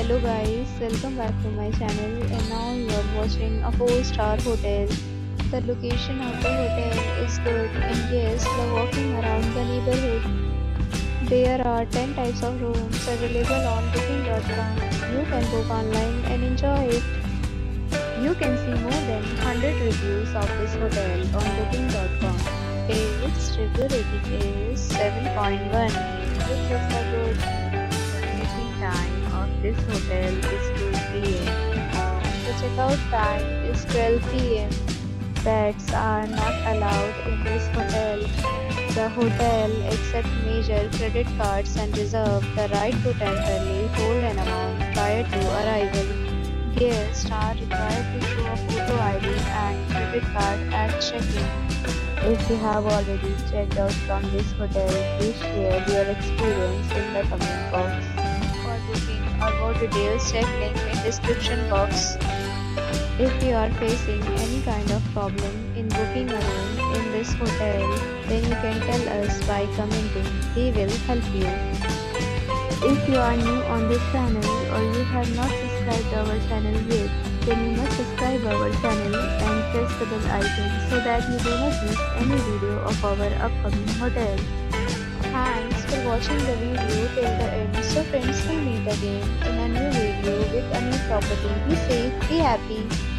Hello guys, welcome back to my channel and now you are watching a 4-star hotel. The location of the hotel is good and guests love walking around the neighborhood. There are 10 types of rooms available on booking.com. You can book online and enjoy it. You can see more than 100 reviews of this hotel on booking.com. Its review rating is 7.1, which is a good. Check-in time of this hotel is 2 p.m. The checkout time is 12 p.m. Pets are not allowed in this hotel. The hotel accepts major credit cards and reserves the right to temporarily hold an amount prior to arrival. Guests are required to show a photo ID and credit card at check-in. If you have already checked out from this hotel, please share your experience in the comment box. For booking or more details, check link in description box. If you are facing any kind of problem in booking a room in this hotel, then you can tell us by commenting. We will help you. If you are new on this channel or you have not subscribed our channel yet, then you must subscribe our channel and press the bell icon so that you do not miss any video of our upcoming hotel. Thanks for watching the video till the end. So friends, will meet again in a new video with a new property. Be safe, be happy.